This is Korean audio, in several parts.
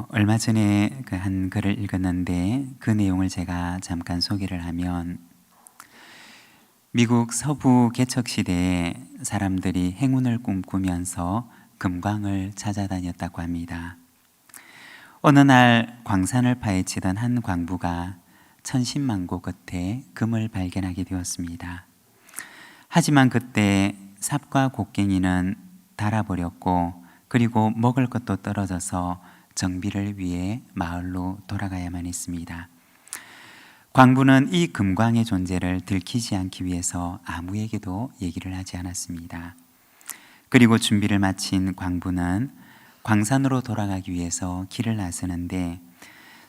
얼마 전에 한 글을 읽었는데 그 내용을 제가 잠깐 소개를 하면, 미국 서부 개척 시대에 사람들이 행운을 꿈꾸면서 금광을 찾아다녔다고 합니다. 어느 날 광산을 파헤치던 한 광부가 천신만고 끝에 금을 발견하게 되었습니다. 하지만 그때 삽과 곡괭이는 닳아버렸고, 그리고 먹을 것도 떨어져서 정비를 위해 마을로 돌아가야만 했습니다. 광부는 이 금광의 존재를 들키지 않기 위해서 아무에게도 얘기를 하지 않았습니다. 그리고 준비를 마친 광부는 광산으로 돌아가기 위해서 길을 나서는데,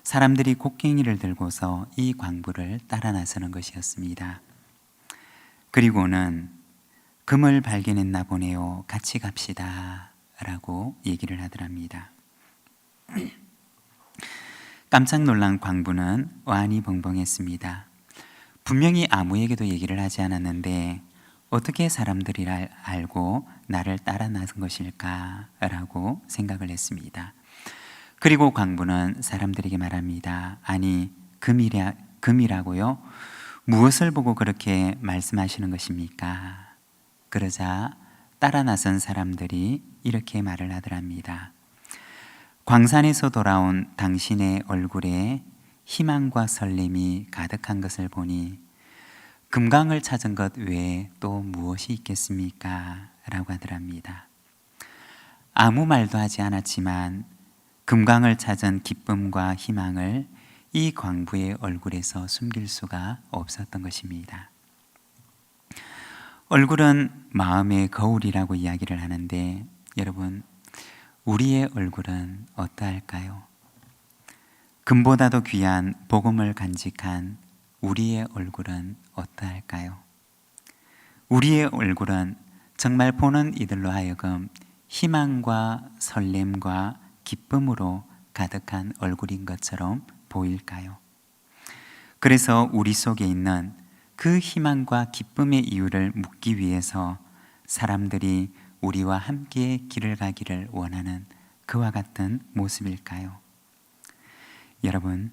사람들이 곡괭이를 들고서 이 광부를 따라 나서는 것이었습니다. 그리고는 금을 발견했나 보네요, 같이 갑시다 라고 얘기를 하더랍니다. 깜짝 놀란 광부는 어안이 벙벙했습니다. 분명히 아무에게도 얘기를 하지 않았는데 어떻게 사람들이 알고 나를 따라 나선 것일까 라고 생각을 했습니다. 그리고 광부는 사람들에게 말합니다. 아니, 금이라고요? 무엇을 보고 그렇게 말씀하시는 것입니까? 그러자 따라 나선 사람들이 이렇게 말을 하더랍니다. 광산에서 돌아온 당신의 얼굴에 희망과 설렘이 가득한 것을 보니 금광을 찾은 것 외에 또 무엇이 있겠습니까? 라고 하더랍니다. 아무 말도 하지 않았지만 금광을 찾은 기쁨과 희망을 이 광부의 얼굴에서 숨길 수가 없었던 것입니다. 얼굴은 마음의 거울이라고 이야기를 하는데, 여러분, 우리의 얼굴은 어떠할까요? 금보다도 귀한 복음을 간직한 우리의 얼굴은 어떠할까요? 우리의 얼굴은 정말 보는 이들로 하여금 희망과 설렘과 기쁨으로 가득한 얼굴인 것처럼 보일까요? 그래서 우리 속에 있는 그 희망과 기쁨의 이유를 묻기 위해서 사람들이 우리와 함께 길을 가기를 원하는 그와 같은 모습일까요? 여러분,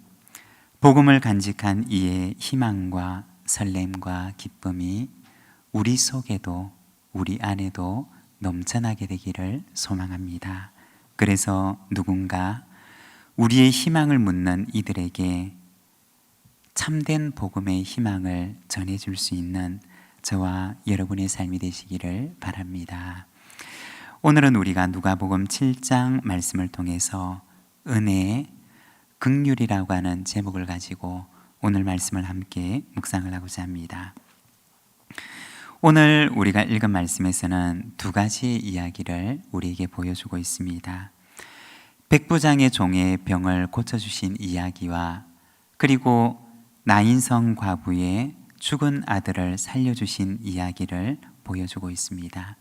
복음을 간직한 이의 희망과 설렘과 기쁨이 우리 속에도 우리 안에도 넘쳐나게 되기를 소망합니다. 그래서 누군가 우리의 희망을 묻는 이들에게 참된 복음의 희망을 전해줄 수 있는 저와 여러분의 삶이 되시기를 바랍니다. 오늘은 우리가 누가복음 7장 말씀을 통해서 은혜의 긍휼이라고 하는 제목을 가지고 오늘 말씀을 함께 묵상을 하고자 합니다. 오늘 우리가 읽은 말씀에서는 두 가지의 이야기를 우리에게 보여주고 있습니다. 백부장의 종의 병을 고쳐주신 이야기와, 그리고 나인성 과부의 죽은 아들을 살려주신 이야기를 보여주고 있습니다.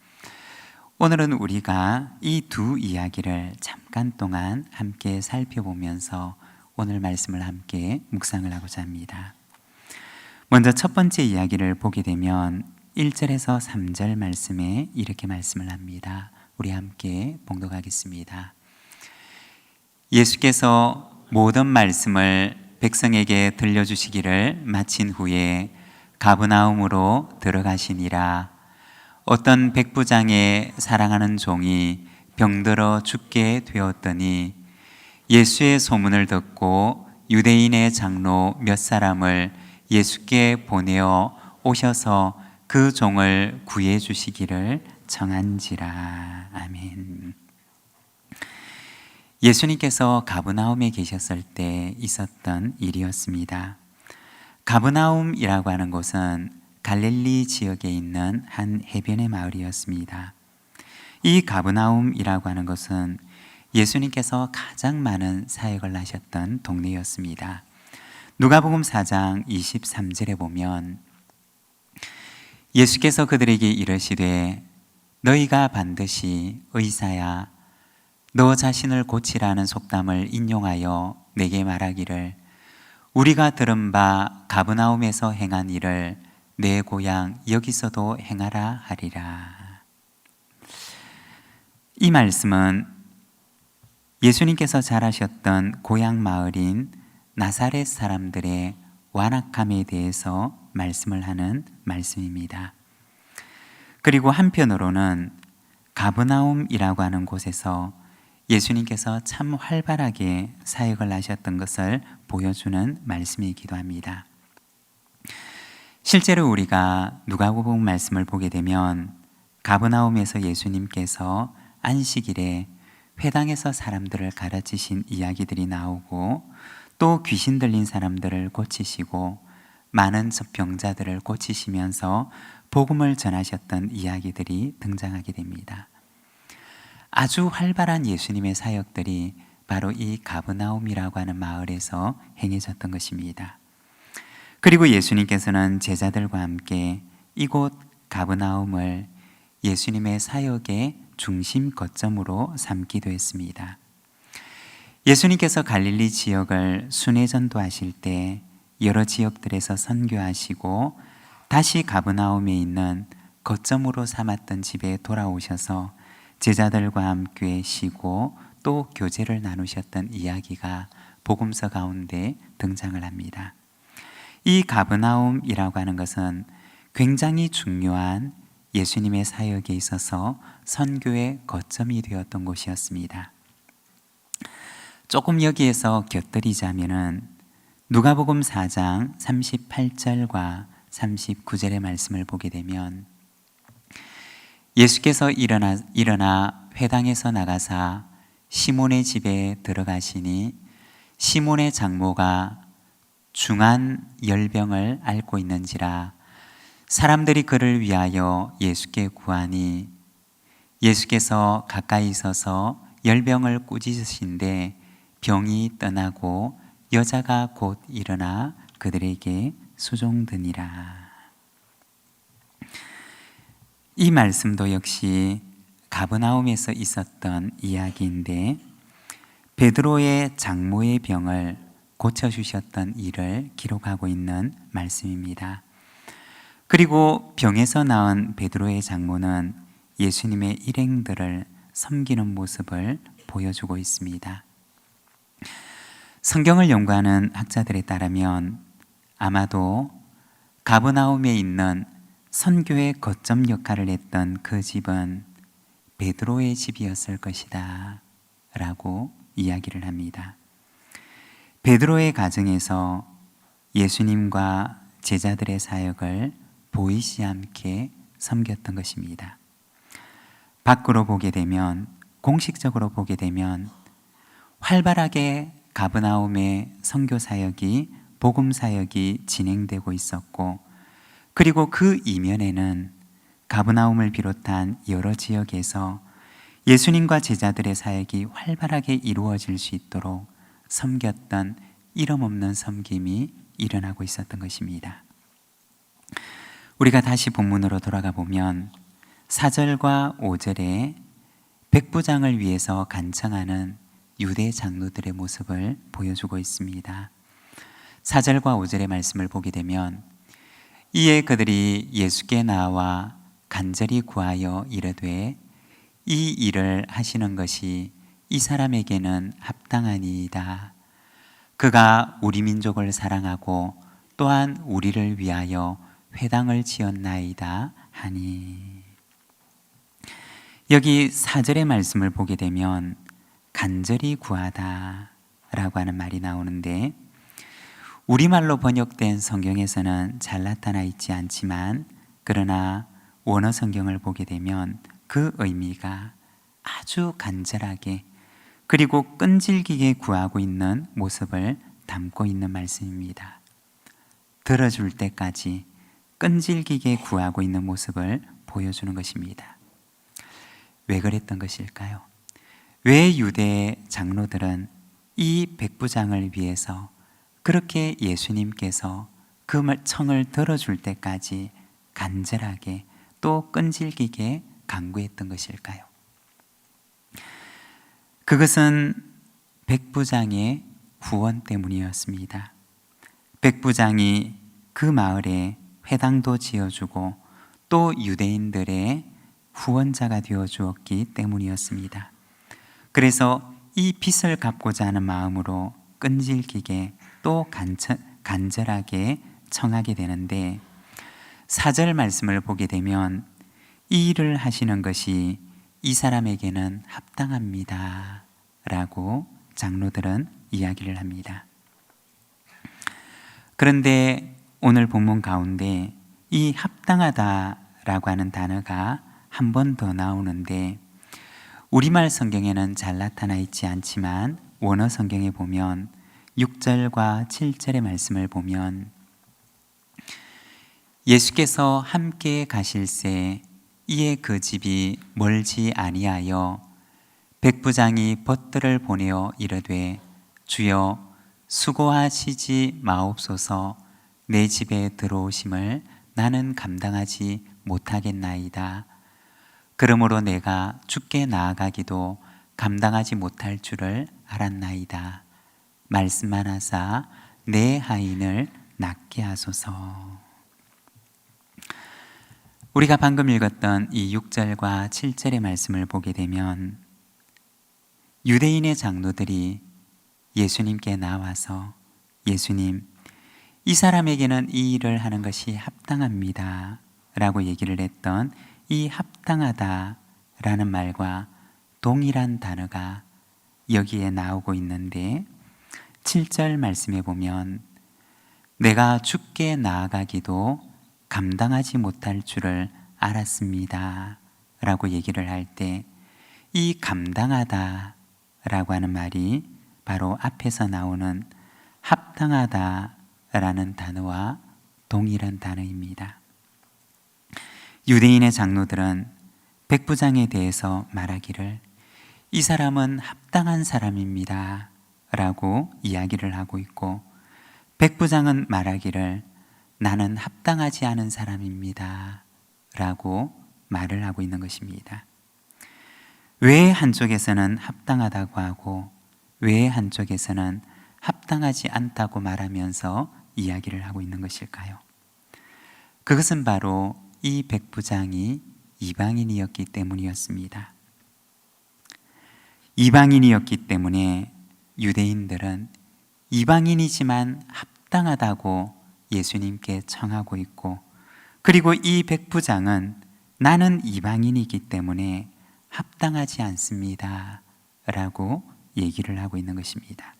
오늘은 우리가 이 두 이야기를 잠깐 동안 함께 살펴보면서 오늘 말씀을 함께 묵상을 하고자 합니다. 먼저 첫 번째 이야기를 보게 되면 1절에서 3절 말씀에 이렇게 말씀을 합니다. 우리 함께 봉독하겠습니다. 예수께서 모든 말씀을 백성에게 들려주시기를 마친 후에 가브나움으로 들어가시니라. 어떤 백부장의 사랑하는 종이 병들어 죽게 되었더니 예수의 소문을 듣고 유대인의 장로 몇 사람을 예수께 보내어 오셔서 그 종을 구해 주시기를 청한지라. 아멘. 예수님께서 가브나움에 계셨을 때 있었던 일이었습니다. 가브나움이라고 하는 곳은 갈릴리 지역에 있는 한 해변의 마을이었습니다. 이 가브나움이라고 하는 것은 예수님께서 가장 많은 사역을 하셨던 동네였습니다. 누가복음 4장 23절에 보면 예수께서 그들에게 이르시되 너희가 반드시 의사야 너 자신을 고치라는 속담을 인용하여 내게 말하기를 우리가 들은 바 가브나움에서 행한 일을 내 고향 여기서도 행하라 하리라. 이 말씀은 예수님께서 자라셨던 고향 마을인 나사렛 사람들의 완악함에 대해서 말씀을 하는 말씀입니다. 그리고 한편으로는 가버나움이라고 하는 곳에서 예수님께서 참 활발하게 사역을 하셨던 것을 보여주는 말씀이기도 합니다. 실제로 우리가 누가복음 말씀을 보게 되면 가버나움에서 예수님께서 안식일에 회당에서 사람들을 가르치신 이야기들이 나오고, 또 귀신 들린 사람들을 고치시고 많은 병자들을 고치시면서 복음을 전하셨던 이야기들이 등장하게 됩니다. 아주 활발한 예수님의 사역들이 바로 이 가버나움이라고 하는 마을에서 행해졌던 것입니다. 그리고 예수님께서는 제자들과 함께 이곳 가버나움을 예수님의 사역의 중심 거점으로 삼기도 했습니다. 예수님께서 갈릴리 지역을 순회 전도하실 때 여러 지역들에서 선교하시고 다시 가버나움에 있는 거점으로 삼았던 집에 돌아오셔서 제자들과 함께 쉬고 또 교제를 나누셨던 이야기가 복음서 가운데 등장을 합니다. 이 가버나움이라고 하는 것은 굉장히 중요한 예수님의 사역에 있어서 선교의 거점이 되었던 곳이었습니다. 조금 여기에서 곁들이자면은 누가복음 4장 38절과 39절의 말씀을 보게 되면 예수께서 일어나 회당에서 나가사 시몬의 집에 들어가시니 시몬의 장모가 중한 열병을 앓고 있는지라 사람들이 그를 위하여 예수께 구하니 예수께서 가까이 서서 열병을 꾸짖으신데 병이 떠나고 여자가 곧 일어나 그들에게 수종드니라. 이 말씀도 역시 가버나움에서 있었던 이야기인데 베드로의 장모의 병을 고쳐주셨던 일을 기록하고 있는 말씀입니다. 그리고 병에서 나은 베드로의 장모는 예수님의 일행들을 섬기는 모습을 보여주고 있습니다. 성경을 연구하는 학자들에 따르면 아마도 가버나움에 있는 선교의 거점 역할을 했던 그 집은 베드로의 집이었을 것이다 라고 이야기를 합니다. 베드로의 가정에서 예수님과 제자들의 사역을 보이지 않게 섬겼던 것입니다. 밖으로 보게 되면, 공식적으로 보게 되면 활발하게 가버나움의 선교 사역이, 복음 사역이 진행되고 있었고, 그리고 그 이면에는 가버나움을 비롯한 여러 지역에서 예수님과 제자들의 사역이 활발하게 이루어질 수 있도록 섬겼던 이름 없는 섬김이 일어나고 있었던 것입니다. 우리가 다시 본문으로 돌아가 보면 4절과 5절에 백부장을 위해서 간청하는 유대 장로들의 모습을 보여주고 있습니다. 4절과 5절의 말씀을 보게 되면 이에 그들이 예수께 나와 간절히 구하여 이르되 이 일을 하시는 것이 이 사람에게는 합당하니이다. 그가 우리 민족을 사랑하고 또한 우리를 위하여 회당을 지었나이다 하니. 여기 4절의 말씀을 보게 되면 간절히 구하다 라고 하는 말이 나오는데 우리말로 번역된 성경에서는 잘 나타나 있지 않지만 그러나 원어 성경을 보게 되면 그 의미가 아주 간절하게 그리고 끈질기게 구하고 있는 모습을 담고 있는 말씀입니다. 들어줄 때까지 끈질기게 구하고 있는 모습을 보여주는 것입니다. 왜 그랬던 것일까요? 왜 유대 장로들은 이 백부장을 위해서 그렇게 예수님께서 그 청을 들어줄 때까지 간절하게 또 끈질기게 간구했던 것일까요? 그것은 백부장의 후원 때문이었습니다. 백부장이 그 마을에 회당도 지어주고 또 유대인들의 후원자가 되어 주었기 때문이었습니다. 그래서 이 빚을 갚고자 하는 마음으로 끈질기게 또 간절하게 청하게 되는데 4절 말씀을 보게 되면 이 일을 하시는 것이 이 사람에게는 합당합니다 라고 장로들은 이야기를 합니다. 그런데 오늘 본문 가운데 이 합당하다라고 하는 단어가 한 번 더 나오는데 우리말 성경에는 잘 나타나 있지 않지만 원어 성경에 보면 6절과 7절의 말씀을 보면 예수께서 함께 가실새 이에 그 집이 멀지 아니하여 백부장이 벗들을 보내어 이르되 주여 수고하시지 마옵소서 내 집에 들어오심을 나는 감당하지 못하겠나이다. 그러므로 내가 주께 나아가기도 감당하지 못할 줄을 알았나이다. 말씀만 하사 내 하인을 낫게 하소서. 우리가 방금 읽었던 이 6절과 7절의 말씀을 보게 되면 유대인의 장로들이 예수님께 나와서 예수님, 이 사람에게는 이 일을 하는 것이 합당합니다 라고 얘기를 했던 이 합당하다 라는 말과 동일한 단어가 여기에 나오고 있는데 7절 말씀에 보면 내가 주께 나아가기도 감당하지 못할 줄을 알았습니다 라고 얘기를 할 때 이 감당하다 라고 하는 말이 바로 앞에서 나오는 합당하다 라는 단어와 동일한 단어입니다. 유대인의 장로들은 백부장에 대해서 말하기를 이 사람은 합당한 사람입니다 라고 이야기를 하고 있고 백부장은 말하기를 나는 합당하지 않은 사람입니다 라고 말을 하고 있는 것입니다. 왜 한쪽에서는 합당하다고 하고 왜 한쪽에서는 합당하지 않다고 말하면서 이야기를 하고 있는 것일까요? 그것은 바로 이 백부장이 이방인이었기 때문이었습니다. 이방인이었기 때문에 유대인들은 이방인이지만 합당하다고 예수님께 청하고 있고 그리고 이 백부장은 나는 이방인이기 때문에 합당하지 않습니다 라고 얘기를 하고 있는 것입니다.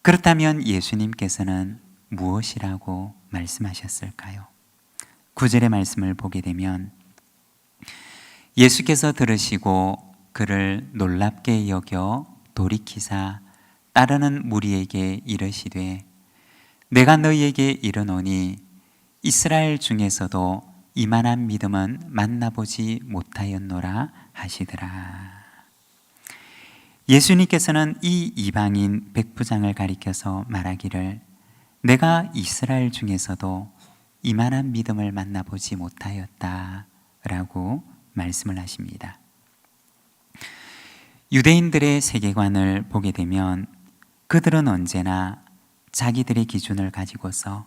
그렇다면 예수님께서는 무엇이라고 말씀하셨을까요? 9절의 말씀을 보게 되면 예수께서 들으시고 그를 놀랍게 여겨 돌이키사 따르는 무리에게 이르시되 내가 너희에게 이르노니 이스라엘 중에서도 이만한 믿음은 만나보지 못하였노라 하시더라. 예수님께서는 이 이방인 백부장을 가리켜서 말하기를 내가 이스라엘 중에서도 이만한 믿음을 만나보지 못하였다 라고 말씀을 하십니다. 유대인들의 세계관을 보게 되면 그들은 언제나 자기들의 기준을 가지고서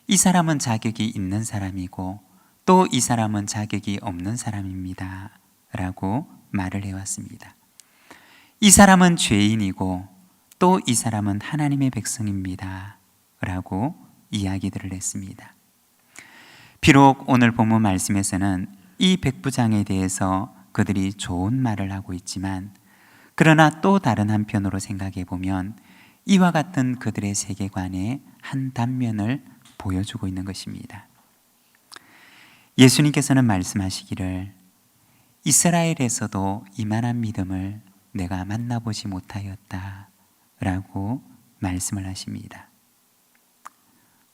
이 사람은 자격이 있는 사람이고 또 이 사람은 자격이 없는 사람입니다 라고 말을 해왔습니다. 이 사람은 죄인이고 또 이 사람은 하나님의 백성입니다 라고 이야기들을 했습니다. 비록 오늘 본문 말씀에서는 이 백부장에 대해서 그들이 좋은 말을 하고 있지만 그러나 또 다른 한편으로 생각해 보면 이와 같은 그들의 세계관의 한 단면을 보여주고 있는 것입니다. 예수님께서는 말씀하시기를 이스라엘에서도 이만한 믿음을 내가 만나보지 못하였다 라고 말씀을 하십니다.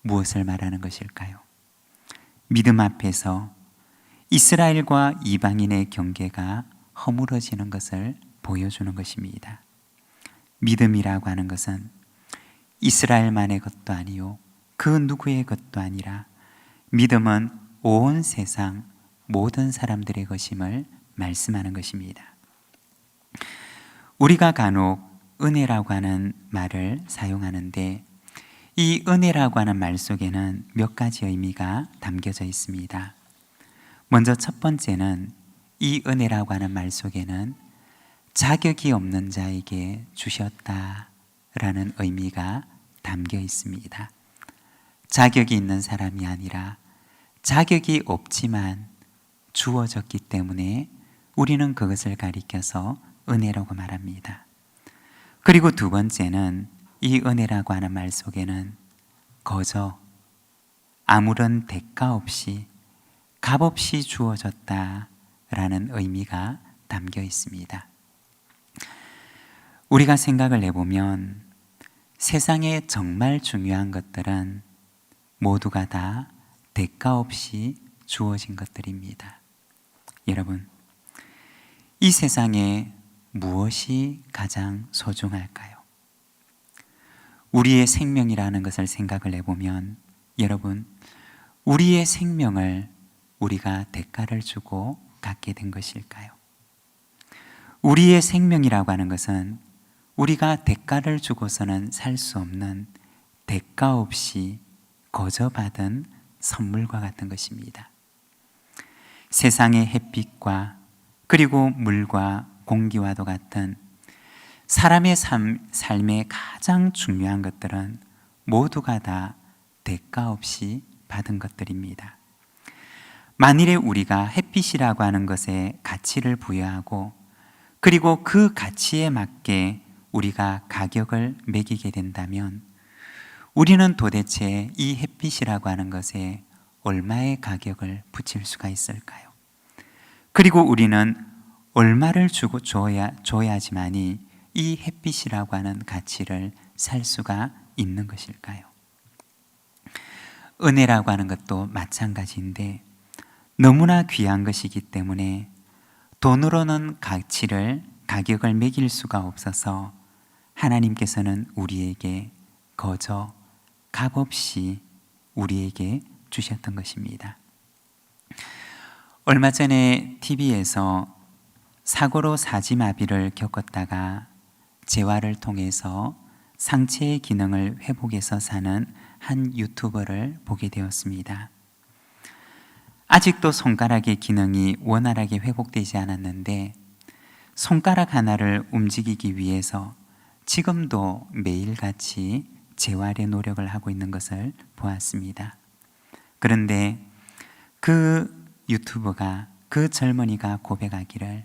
무엇을 말하는 것일까요? 믿음 앞에서 이스라엘과 이방인의 경계가 허물어지는 것을 보여주는 것입니다. 믿음이라고 하는 것은 이스라엘만의 것도 아니요 그 누구의 것도 아니라 믿음은 온 세상 모든 사람들의 것임을 말씀하는 것입니다. 우리가 간혹 은혜라고 하는 말을 사용하는데 이 은혜라고 하는 말 속에는 몇 가지 의미가 담겨져 있습니다. 먼저 첫 번째는 이 은혜라고 하는 말 속에는 자격이 없는 자에게 주셨다라는 의미가 담겨 있습니다. 자격이 있는 사람이 아니라 자격이 없지만 주어졌기 때문에 우리는 그것을 가리켜서 은혜라고 말합니다. 그리고 두 번째는 이 은혜라고 하는 말 속에는 거저 아무런 대가 없이 값없이 주어졌다라는 의미가 담겨 있습니다. 우리가 생각을 해보면 세상에 정말 중요한 것들은 모두가 다 대가 없이 주어진 것들입니다. 여러분, 이 세상에 무엇이 가장 소중할까요? 우리의 생명이라는 것을 생각을 해보면 여러분, 우리의 생명을 우리가 대가를 주고 갖게 된 것일까요? 우리의 생명이라고 하는 것은 우리가 대가를 주고서는 살 수 없는 대가 없이 거저 받은 선물과 같은 것입니다. 세상의 햇빛과 그리고 물과 공기와도 같은 사람의 삶의 가장 중요한 것들은 모두가 다 대가 없이 받은 것들입니다. 만일에 우리가 햇빛이라고 하는 것에 가치를 부여하고 그리고 그 가치에 맞게 우리가 가격을 매기게 된다면 우리는 도대체 이 햇빛이라고 하는 것에 얼마의 가격을 붙일 수가 있을까요? 그리고 우리는 얼마를 주고 줘야지만이 이 햇빛이라고 하는 가치를 살 수가 있는 것일까요? 은혜라고 하는 것도 마찬가지인데 너무나 귀한 것이기 때문에 돈으로는 가격을 매길 수가 없어서 하나님께서는 우리에게 거저 값없이 우리에게 주셨던 것입니다. 얼마 전에 TV에서 사고로 사지마비를 겪었다가 재활을 통해서 상체의 기능을 회복해서 사는 한 유튜버를 보게 되었습니다. 아직도 손가락의 기능이 원활하게 회복되지 않았는데 손가락 하나를 움직이기 위해서 지금도 매일같이 재활의 노력을 하고 있는 것을 보았습니다. 그런데 그 유튜버가, 그 젊은이가 고백하기를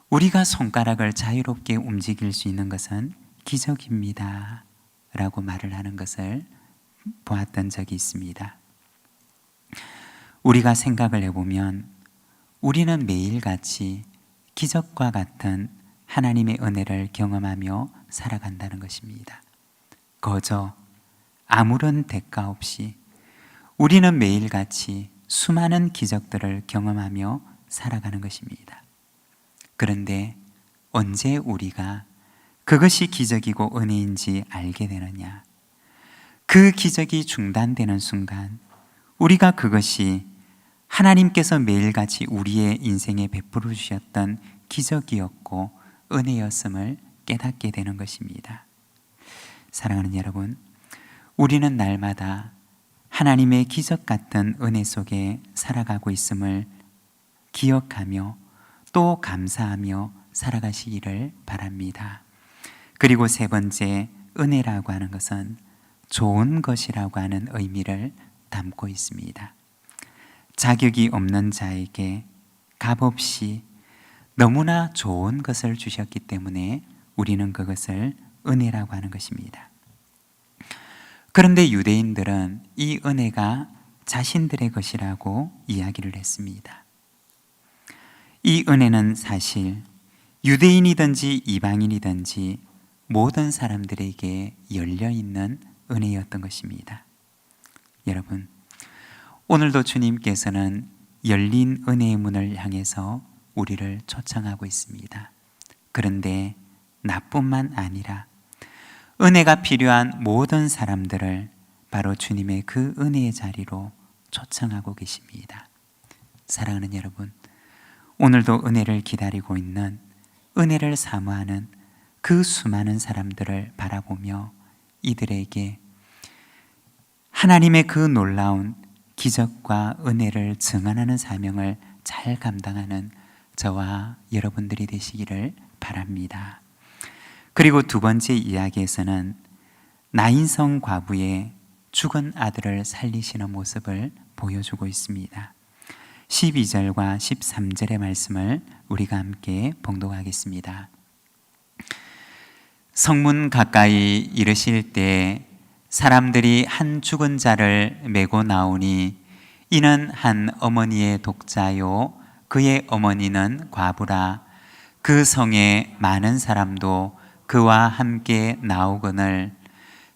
우리가 손가락을 자유롭게 움직일 수 있는 것은 기적입니다 라고 말을 하는 것을 보았던 적이 있습니다. 우리가 생각을 해보면 우리는 매일같이 기적과 같은 하나님의 은혜를 경험하며 살아간다는 것입니다. 거저 아무런 대가 없이 우리는 매일같이 수많은 기적들을 경험하며 살아가는 것입니다. 그런데 언제 우리가 그것이 기적이고 은혜인지 알게 되느냐? 그 기적이 중단되는 순간 우리가 그것이 하나님께서 매일같이 우리의 인생에 베풀어 주셨던 기적이었고 은혜였음을 깨닫게 되는 것입니다. 사랑하는 여러분, 우리는 날마다 하나님의 기적 같은 은혜 속에 살아가고 있음을 기억하며 또 감사하며 살아가시기를 바랍니다. 그리고 세 번째, 은혜라고 하는 것은 좋은 것이라고 하는 의미를 담고 있습니다. 자격이 없는 자에게 값없이 너무나 좋은 것을 주셨기 때문에 우리는 그것을 은혜라고 하는 것입니다. 그런데 유대인들은 이 은혜가 자신들의 것이라고 이야기를 했습니다. 이 은혜는 사실 유대인이든지 이방인이든지 모든 사람들에게 열려있는 은혜였던 것입니다. 여러분, 오늘도 주님께서는 열린 은혜의 문을 향해서 우리를 초청하고 있습니다. 그런데 나뿐만 아니라 은혜가 필요한 모든 사람들을 바로 주님의 그 은혜의 자리로 초청하고 계십니다. 사랑하는 여러분, 오늘도 은혜를 기다리고 있는, 은혜를 사모하는 그 수많은 사람들을 바라보며 이들에게 하나님의 그 놀라운 기적과 은혜를 증언하는 사명을 잘 감당하는 저와 여러분들이 되시기를 바랍니다. 그리고 두 번째 이야기에서는 나인성 과부의 죽은 아들을 살리시는 모습을 보여주고 있습니다. 12절과 13절의 말씀을 우리가 함께 봉독하겠습니다. 성문 가까이 이르실 때 사람들이 한 죽은 자를 메고 나오니 이는 한 어머니의 독자요 그의 어머니는 과부라. 그 성에 많은 사람도 그와 함께 나오거늘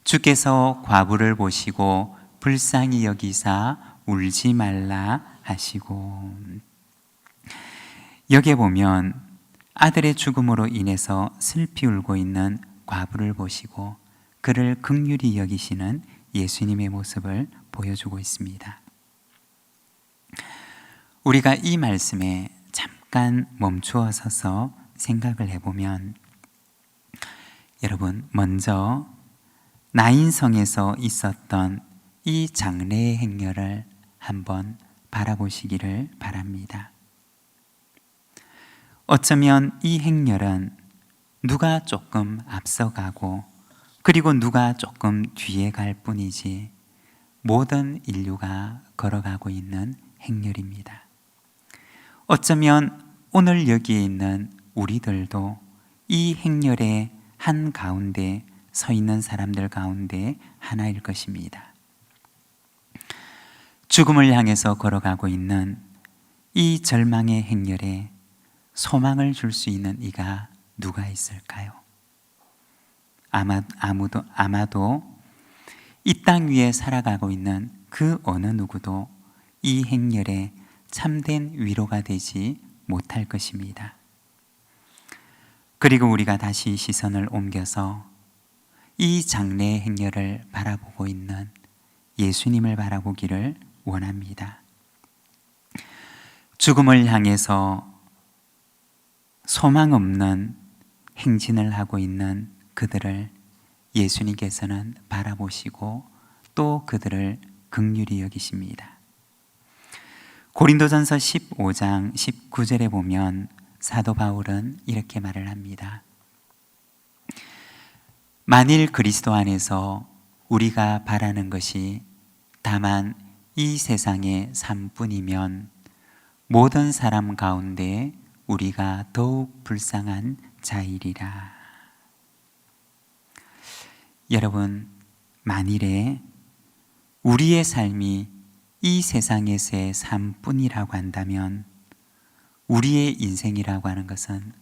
주께서 과부를 보시고 불쌍히 여기사 울지 말라 하시고. 여기에 보면 아들의 죽음으로 인해서 슬피 울고 있는 과부를 보시고 그를 긍휼히 여기시는 예수님의 모습을 보여주고 있습니다. 우리가 이 말씀에 잠깐 멈추어 서서 생각을 해보면, 여러분, 먼저 나인성에서 있었던 이 장례의 행렬을 한번 바라보시기를 바랍니다. 어쩌면 이 행렬은 누가 조금 앞서가고 그리고 누가 조금 뒤에 갈 뿐이지 모든 인류가 걸어가고 있는 행렬입니다. 어쩌면 오늘 여기에 있는 우리들도 이 행렬의 한 가운데 서 있는 사람들 가운데 하나일 것입니다. 죽음을 향해서 걸어가고 있는 이 절망의 행렬에 소망을 줄 수 있는 이가 누가 있을까요? 아마도 이 땅 위에 살아가고 있는 그 어느 누구도 이 행렬에 참된 위로가 되지 못할 것입니다. 그리고 우리가 다시 시선을 옮겨서 이 장례의 행렬을 바라보고 있는 예수님을 바라보기를 원합니다. 죽음을 향해서 소망 없는 행진을 하고 있는 그들을 예수님께서는 바라보시고 또 그들을 긍휼히 여기십니다. 고린도전서 15장 19절에 보면 사도 바울은 이렇게 말을 합니다. 만일 그리스도 안에서 우리가 바라는 것이 다만 이 세상의 삶뿐이면 모든 사람 가운데 우리가 더욱 불쌍한 자이리라. 여러분, 만일에 우리의 삶이 이 세상에서의 삶뿐이라고 한다면 우리의 인생이라고 하는 것은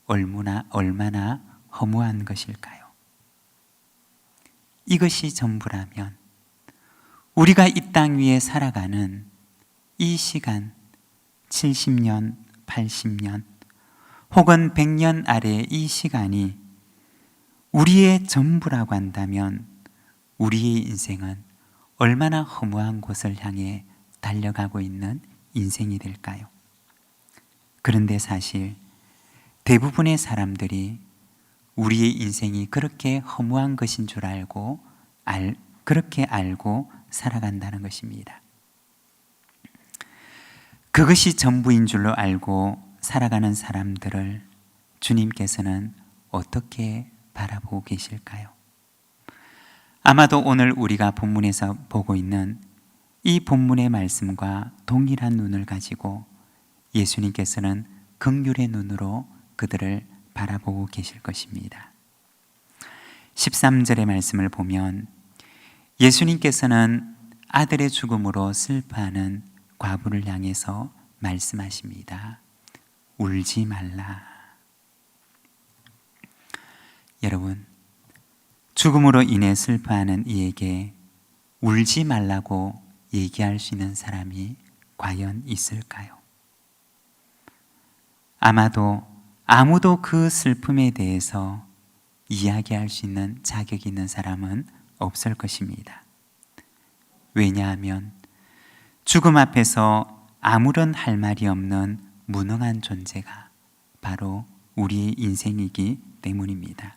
얼마나 허무한 것일까요? 이것이 전부라면 우리가 이 땅 위에 살아가는 이 시간 70년, 80년 혹은 100년 아래의 이 시간이 우리의 전부라고 한다면 우리의 인생은 얼마나 허무한 곳을 향해 달려가고 있는 인생이 될까요? 그런데 사실 대부분의 사람들이 우리의 인생이 그렇게 허무한 것인 줄 그렇게 알고 살아간다는 것입니다. 그것이 전부인 줄로 알고 살아가는 사람들을 주님께서는 어떻게 바라보고 계실까요? 아마도 오늘 우리가 본문에서 보고 있는 이 본문의 말씀과 동일한 눈을 가지고 예수님께서는 긍휼의 눈으로 그들을 바라보고 계실 것입니다. 13절의 말씀을 보면 예수님께서는 아들의 죽음으로 슬퍼하는 과부를 향해서 말씀하십니다. 울지 말라. 여러분, 죽음으로 인해 슬퍼하는 이에게 울지 말라고 얘기할 수 있는 사람이 과연 있을까요? 아마도 아무도 그 슬픔에 대해서 이야기할 수 있는 자격이 있는 사람은 없을 것입니다. 왜냐하면 죽음 앞에서 아무런 할 말이 없는 무능한 존재가 바로 우리의 인생이기 때문입니다.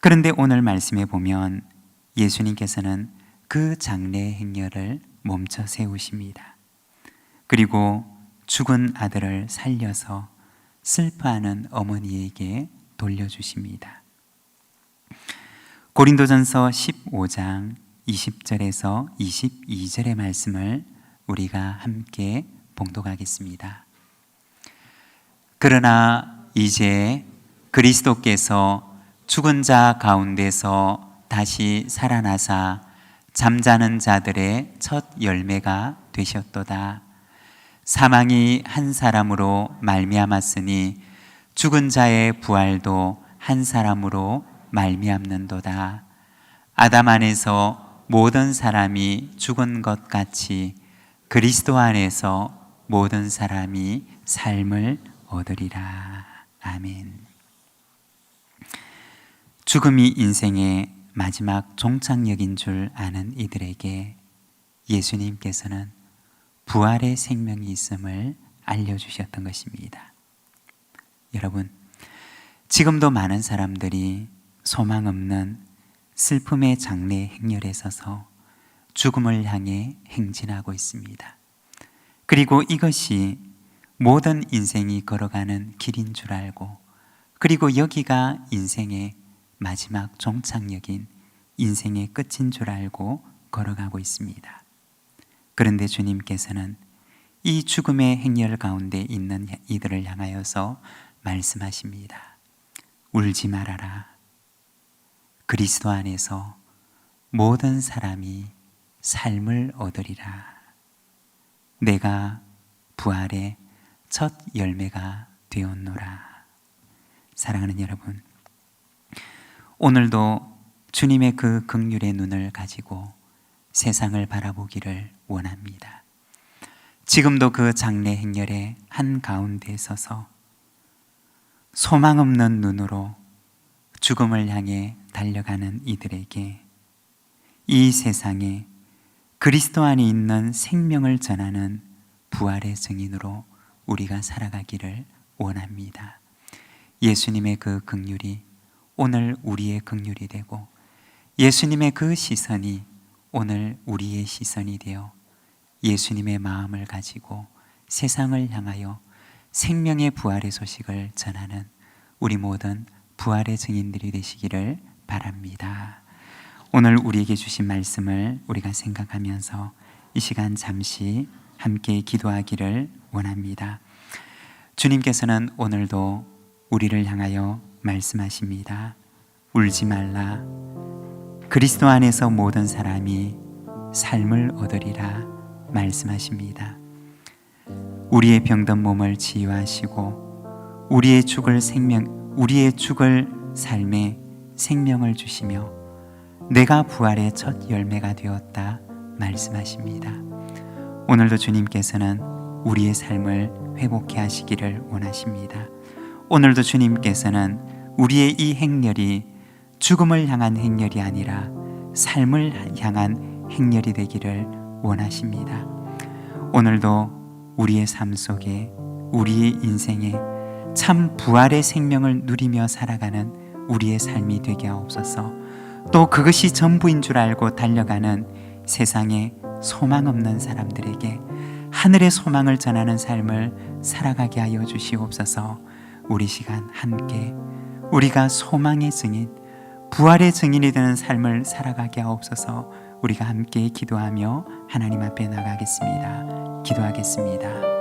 그런데 오늘 말씀에 보면 예수님께서는 그 장례의 행렬을 멈춰 세우십니다. 그리고 죽은 아들을 살려서 슬퍼하는 어머니에게 돌려주십니다. 고린도전서 15장 20절에서 22절의 말씀을 우리가 함께 봉독하겠습니다. 그러나 이제 그리스도께서 죽은 자 가운데서 다시 살아나사 잠자는 자들의 첫 열매가 되셨도다. 사망이 한 사람으로 말미암았으니 죽은 자의 부활도 한 사람으로 말미암는도다. 아담 안에서 모든 사람이 죽은 것 같이 그리스도 안에서 모든 사람이 삶을 얻으리라. 아멘. 죽음이 인생의 마지막 종착역인 줄 아는 이들에게 예수님께서는 부활의 생명이 있음을 알려주셨던 것입니다. 여러분, 지금도 많은 사람들이 소망 없는 슬픔의 장래 행렬에 서서 죽음을 향해 행진하고 있습니다. 그리고 이것이 모든 인생이 걸어가는 길인 줄 알고, 그리고 여기가 인생의 마지막 종착역인 인생의 끝인 줄 알고 걸어가고 있습니다. 그런데 주님께서는 이 죽음의 행렬 가운데 있는 이들을 향하여서 말씀하십니다. 울지 말아라. 그리스도 안에서 모든 사람이 삶을 얻으리라. 내가 부활의 첫 열매가 되었노라. 사랑하는 여러분, 오늘도 주님의 그 긍휼의 눈을 가지고 세상을 바라보기를 원합니다. 지금도 그 장래 행렬의 한가운데 서서 소망 없는 눈으로 죽음을 향해 달려가는 이들에게 이 세상에 그리스도 안에 있는 생명을 전하는 부활의 증인으로 우리가 살아가기를 원합니다. 예수님의 그 긍휼이 오늘 우리의 긍휼이 되고, 예수님의 그 시선이 오늘 우리의 시선이 되어 예수님의 마음을 가지고 세상을 향하여 생명의 부활의 소식을 전하는 우리 모든 부활의 증인들이 되시기를 바랍니다. 오늘 우리에게 주신 말씀을 우리가 생각하면서 이 시간 잠시 함께 기도하기를 원합니다. 주님께서는 오늘도 우리를 향하여 말씀하십니다. 울지 말라. 그리스도 안에서 모든 사람이 삶을 얻으리라 말씀하십니다. 우리의 병든 몸을 치유하시고 우리의 죽을 삶에 생명을 주시며 내가 부활의 첫 열매가 되었다 말씀하십니다. 오늘도 주님께서는 우리의 삶을 회복해 하시기를 원하십니다. 오늘도 주님께서는 우리의 이 행렬이 죽음을 향한 행렬이 아니라 삶을 향한 행렬이 되기를 원하십니다. 오늘도 우리의 삶 속에, 우리의 인생에 참 부활의 생명을 누리며 살아가는 우리의 삶이 되게 하옵소서. 또 그것이 전부인 줄 알고 달려가는 세상에 소망 없는 사람들에게 하늘의 소망을 전하는 삶을 살아가게 하여 주시옵소서. 우리 시간 함께 우리가 소망의 증인, 부활의 증인이 되는 삶을 살아가게 하옵소서. 우리가 함께 기도하며 하나님 앞에 나가겠습니다. 기도하겠습니다.